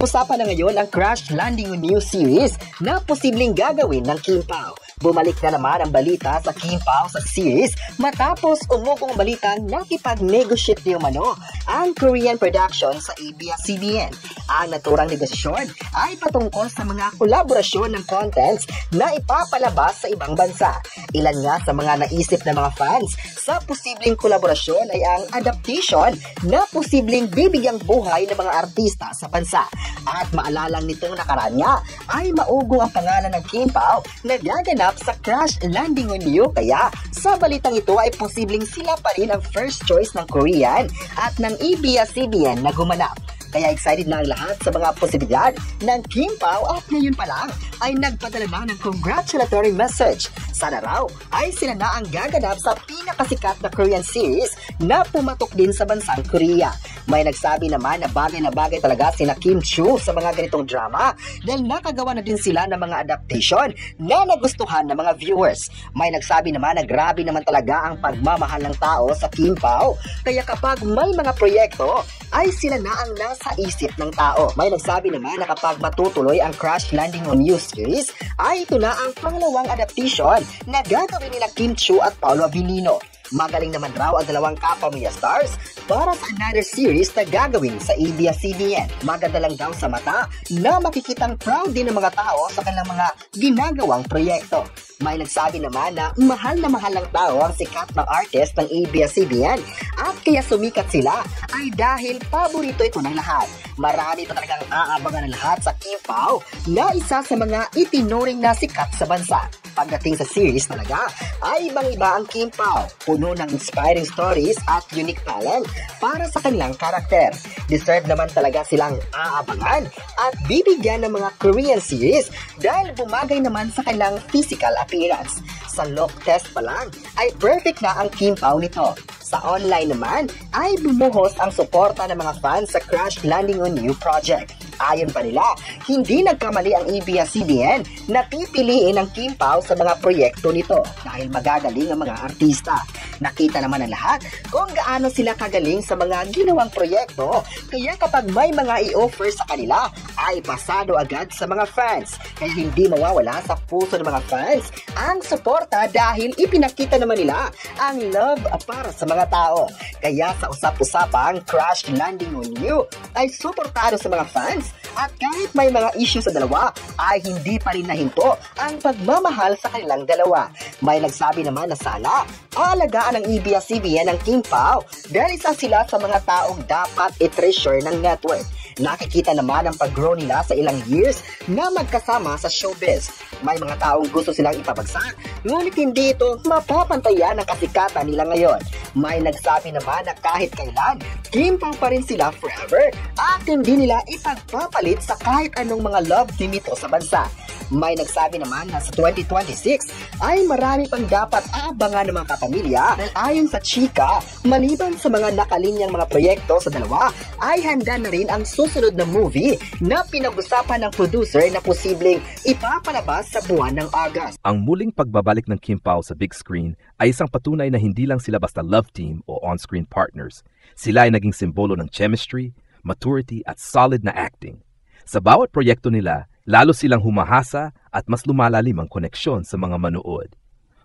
Usapan na ngayon ang Crash Landing on You series na posibleng gagawin ng Kim Pao. Bumalik na naman ang balita sa Kim Pao sa series matapos umugong balitang nakipag-negotiate ni umano ang Korean production sa ABS-CBN. Ang naturang negosasyon ay patungkol sa mga kolaborasyon ng contents na ipapalabas sa ibang bansa. Ilan nga sa mga naisip ng mga fans sa posibleng kolaborasyon ay ang adaptation na posibleng bibigyang buhay ng mga artista sa bansa. At maalalang nitong nakaraan niya ay maugong ang pangalan ng Kim Pao na gaganap sa Crash Landing on You, kaya sa balitang ito ay posibleng sila pa rin ang first choice ng Korean at ng ABS-CBN na gumanap. Kaya excited na ang lahat sa mga posibilidad ng Kim Pao at ngayon pa lang ay nagpadala na ng congratulatory message. Sana raw ay sila na ang gaganap sa pinakasikat na Korean series na pumatok din sa bansang Korea. May nagsabi naman na bagay talaga sina Kim Chu sa mga ganitong drama dahil nakagawa na din sila ng mga adaptation na nagustuhan ng mga viewers. May nagsabi naman na grabe naman talaga ang pagmamahal ng tao sa Kim Pao, kaya kapag may mga proyekto ay sila na ang nasa isip ng tao. May nagsabi naman na kapag matutuloy ang Crash Landing on You series ay ito na ang pangalawang adaptation na gagawin nila Kim Chu at Paolo Abilino. Magaling naman raw ang dalawang kapamilya stars para sa another series na gagawin sa ABS-CBN. Maganda lang daw sa mata na makikitang proud din ng mga tao sa kanilang mga ginagawang proyekto. May nagsabi naman na mahal ng tao ang sikat na artist ng ABS-CBN at kaya sumikat sila ay dahil paborito ito ng lahat. Marami pa talagang aabangan ng lahat sa Kim Pao na isa sa mga itinuring na sikat sa bansa. Pagdating sa series talaga ay ibang-iba ang Kim Pao, puno ng inspiring stories at unique talent para sa kanilang karakter. Deserve naman talaga silang aabangan at bibigyan ng mga Korean series dahil bumagay naman sa kanilang physical appearance. Sa look test pa lang ay perfect na ang Kim Pao nito. Sa online naman ay bumuhos ang suporta ng mga fans sa Crash Landing on You project. Ayon pa nila, hindi nagkamali ang ABS-CBN na pipiliin ang Kim Pao sa mga proyekto nito dahil magagaling ang mga artista. Nakita naman ng lahat kung gaano sila kagaling sa mga ginawang proyekto, kaya kapag may mga i-offer sa kanila ay pasado agad sa mga fans. Kaya hindi mawawala sa puso ng mga fans ang suporta dahil ipinakita naman nila ang love para sa mga tao. Kaya sa usap-usapang Crash Landing on You ay suportado sa mga fans at kahit may mga issue sa dalawa ay hindi pa rin nahinto ang pagmamahal sa kanilang dalawa. May nagsabi naman na sana aalagaan ng ABS-CBN ng Kim Pao dahil isa sila sa mga taong dapat i-treasure ng network. Nakikita naman ang pag-grow nila sa ilang years na magkasama sa showbiz. May mga taong gusto silang ipabagsak, ngunit hindi ito mapapantayan ang kasikatan nila ngayon. May nagsabi naman na kahit kailan, Kim Pao pa rin sila forever at hindi nila ipagpapalit sa kahit anong mga love team ito sa bansa. May nagsabi naman na sa 2026 ay marami pang dapat aabangan ng mga kapamilya dahil ayon sa chika, maliban sa mga nakalinyang mga proyekto sa dalawa, ay handa na rin ang susunod na movie na pinag-usapan ng producer na posibleng ipapalabas sa buwan ng August. Ang muling pagbabalik ng Kim Pao sa big screen ay isang patunay na hindi lang sila basta love team o on-screen partners. Sila ay naging simbolo ng chemistry, maturity at solid na acting. Sa bawat proyekto nila, lalo silang humahasa at mas lumalalim ang koneksyon sa mga manood.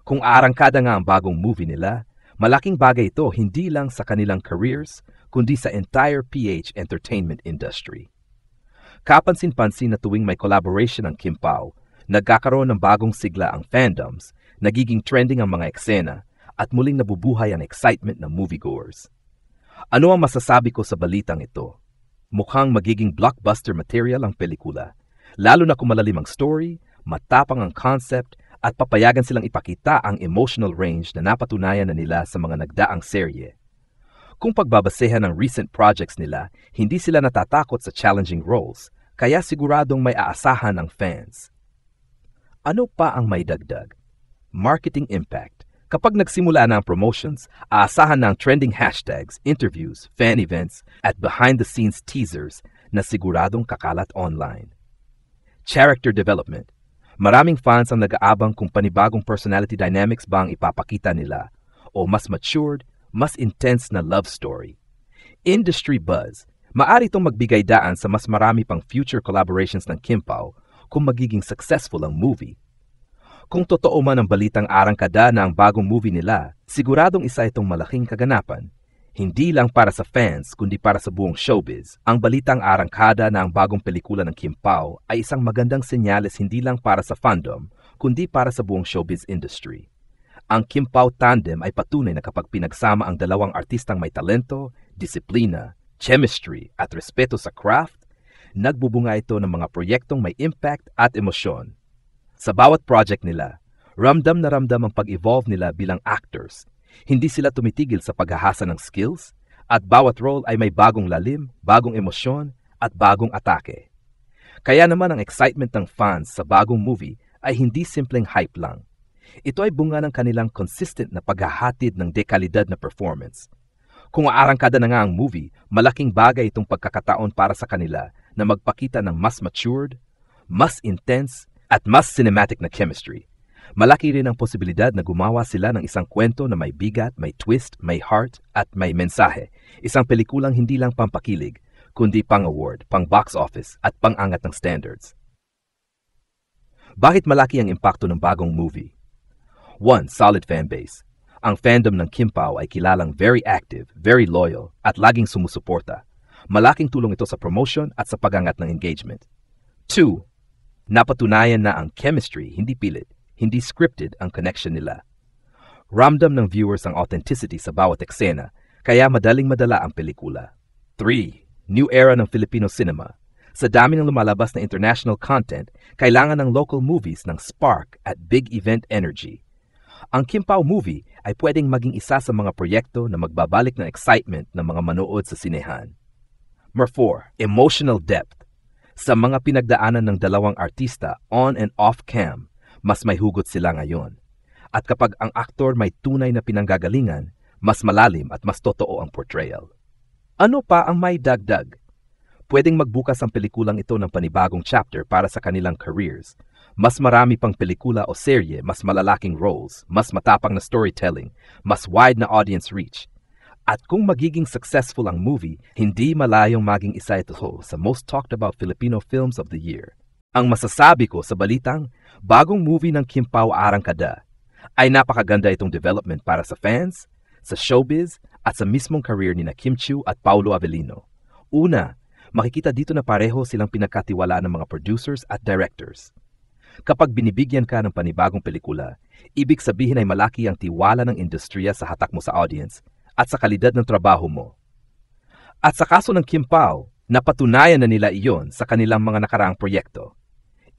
Kung aarangkada nga ang bagong movie nila, malaking bagay ito hindi lang sa kanilang careers, kundi sa entire PH entertainment industry. Kapansin-pansin na tuwing may collaboration ng Kim Pao, nagkakaroon ng bagong sigla ang fandoms, nagiging trending ang mga eksena, at muling nabubuhay ang excitement ng moviegoers. Ano ang masasabi ko sa balitang ito? Mukhang magiging blockbuster material ang pelikula, lalo na kung malalim ang story, matapang ang concept, at papayagan silang ipakita ang emotional range na napatunayan na nila sa mga nagdaang serye. Kung pagbabasehan ng recent projects nila, hindi sila natatakot sa challenging roles, kaya siguradong may aasahan ng fans. Ano pa ang may dagdag? Marketing impact. Kapag nagsimula na ang promotions, aasahan na ang trending hashtags, interviews, fan events, at behind-the-scenes teasers na siguradong kakalat online. Character development. Maraming fans ang nag-aabang kung panibagong personality dynamics ba ang ipapakita nila o mas matured, mas intense na love story. Industry buzz. Maari itong magbigay daan sa mas marami pang future collaborations ng Kim Pao kung magiging successful ang movie. Kung totoo man ang balitang arangkada na ang bagong movie nila, siguradong isa itong malaking kaganapan. Hindi lang para sa fans, kundi para sa buong showbiz. Ang balitang arangkada na ang bagong pelikula ng Kim Pao ay isang magandang senyales hindi lang para sa fandom, kundi para sa buong showbiz industry. Ang Kim Pao tandem ay patunay na kapag pinagsama ang dalawang artistang may talento, disiplina, chemistry at respeto sa craft, nagbubunga ito ng mga proyektong may impact at emosyon. Sa bawat project nila, ramdam na ramdam ang pag-evolve nila bilang actors. Hindi sila tumitigil sa paghahasa ng skills at bawat role ay may bagong lalim, bagong emosyon at bagong atake. Kaya naman ang excitement ng fans sa bagong movie ay hindi simpleng hype lang. Ito ay bunga ng kanilang consistent na paghahatid ng dekalidad na performance. Kung aarangkada na nga ang movie, malaking bagay itong pagkakataon para sa kanila na magpakita ng mas matured, mas intense at mas cinematic na chemistry. Malaki rin ang posibilidad na gumawa sila ng isang kwento na may bigat, may twist, may heart, at may mensahe. Isang pelikulang hindi lang pampakilig, kundi pang-award, pang-box office, at pang-angat ng standards. Bakit malaki ang impacto ng bagong movie? 1. Solid fanbase. Ang fandom ng Kim Pao ay kilalang very active, very loyal, at laging sumusuporta. Malaking tulong ito sa promotion at sa pag-angat ng engagement. 2. Napatunayan na ang chemistry, hindi pilit, hindi scripted ang connection nila. Ramdam ng viewers ang authenticity sa bawat eksena, kaya madaling madala ang pelikula. 3. New era ng Filipino cinema. Sa dami ng lumalabas na international content, kailangan ng local movies ng spark at big event energy. Ang Kim Pao movie ay pwedeng maging isa sa mga proyekto na magbabalik ng excitement ng mga manood sa sinehan. 4. Emotional depth. Sa mga pinagdaanan ng dalawang artista on and off cam, mas may hugot sila ngayon. At kapag ang aktor may tunay na pinanggagalingan, mas malalim at mas totoo ang portrayal. Ano pa ang may dagdag? Pwedeng magbukas ang pelikulang ito ng panibagong chapter para sa kanilang careers. Mas marami pang pelikula o serye, mas malalaking roles, mas matapang na storytelling, mas wide na audience reach. At kung magiging successful ang movie, hindi malayong maging isa ito sa most talked about Filipino films of the year. Ang masasabi ko sa balitang, bagong movie ng Kim Pao Arangkada ay napakaganda itong development para sa fans, sa showbiz, at sa mismong career ni Kim Chiu at Paulo Avellino. Una, makikita dito na pareho silang pinagkatiwalaan ng mga producers at directors. Kapag binibigyan ka ng panibagong pelikula, ibig sabihin ay malaki ang tiwala ng industriya sa hatak mo sa audience at sa kalidad ng trabaho mo. At sa kaso ng Kim Pao, napatunayan na nila iyon sa kanilang mga nakaraang proyekto.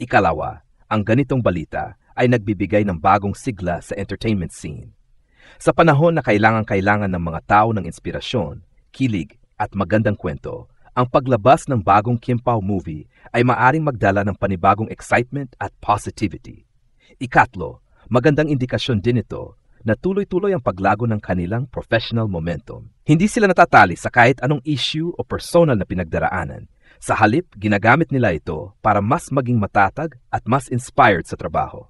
Ikalawa, ang ganitong balita ay nagbibigay ng bagong sigla sa entertainment scene. Sa panahon na kailangan ng mga tao ng inspirasyon, kilig at magandang kwento, ang paglabas ng bagong Kim Pao movie ay maaring magdala ng panibagong excitement at positivity. Ikatlo, magandang indikasyon din ito na tuloy-tuloy ang paglago ng kanilang professional momentum. Hindi sila natatali sa kahit anong issue o personal na pinagdaraanan. Sa halip, ginagamit nila ito para mas maging matatag at mas inspired sa trabaho.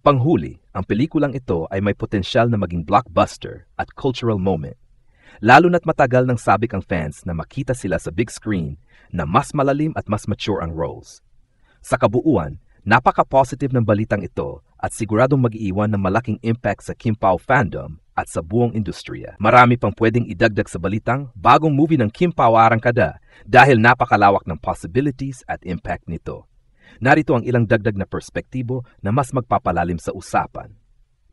Panghuli, ang pelikulang ito ay may potensyal na maging blockbuster at cultural moment. Lalo na't matagal nang sabik ang fans na makita sila sa big screen na mas malalim at mas mature ang roles. Sa kabuuan, napaka-positive ng balitang ito at siguradong mag-iiwan ng malaking impact sa Kim Pao fandom at sa buong industriya. Marami pang pwedeng idagdag sa balitang bagong movie ng Kim Pao Arangkada dahil napakalawak ng possibilities at impact nito. Narito ang ilang dagdag na perspektibo na mas magpapalalim sa usapan.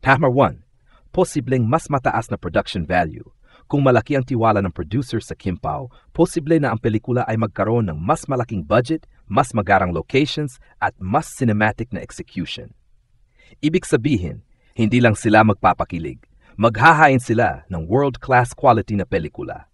Number 1. Posibleng mas mataas na production value. Kung malaki ang tiwala ng producer sa Kim Pao, posible na ang pelikula ay magkaroon ng mas malaking budget, mas magarang locations, at mas cinematic na execution. Ibig sabihin, hindi lang sila magpapakilig, maghahain sila ng world-class quality na pelikula.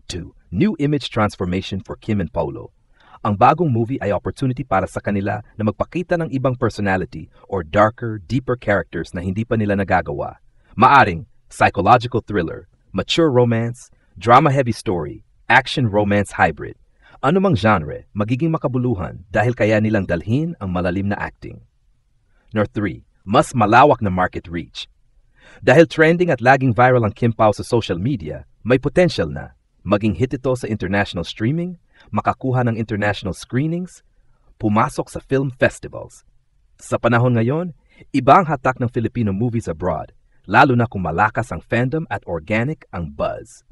2. New image transformation for Kim and Paulo. Ang bagong movie ay opportunity para sa kanila na magpakita ng ibang personality or darker, deeper characters na hindi pa nila nagagawa. Maaring psychological thriller, mature romance, drama-heavy story, action-romance hybrid. Anumang genre, magiging makabuluhan dahil kaya nilang dalhin ang malalim na acting. Number 3. Mas malawak na market reach. Dahil trending at laging viral ang Kim Pao sa social media, may potential na. maging hit ito sa international streaming, makakuha ng international screenings, pumasok sa film festivals. Sa panahon ngayon, iba ang hatak ng Filipino movies abroad, lalo na kung malakas ang fandom at organic ang buzz.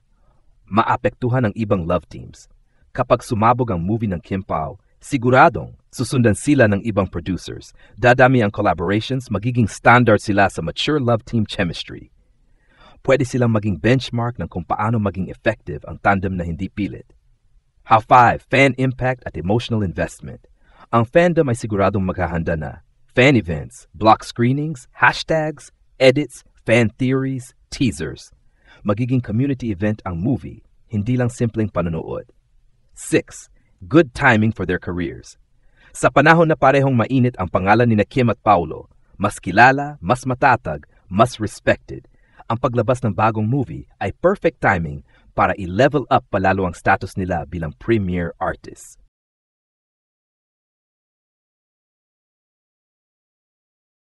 Maapektuhan ng ibang love teams. Kapag sumabog ang movie ng Kim Pao, siguradong susundan sila ng ibang producers. Dadami ang collaborations, magiging standard sila sa mature love team chemistry. Pwede silang maging benchmark ng kung paano maging effective ang tandem na hindi pilit. Ha-5, fan impact at emotional investment. Ang fandom ay siguradong maghahanda na. Fan events, block screenings, hashtags, edits, fan theories, teasers. Magiging community event ang movie, hindi lang simpleng panonood. 6. Good timing for their careers. Sa panahon na parehong mainit ang pangalan ni Kim at Paulo, mas kilala, mas matatag, mas respected, ang paglabas ng bagong movie ay perfect timing para i-level up palalo ang status nila bilang premier artists.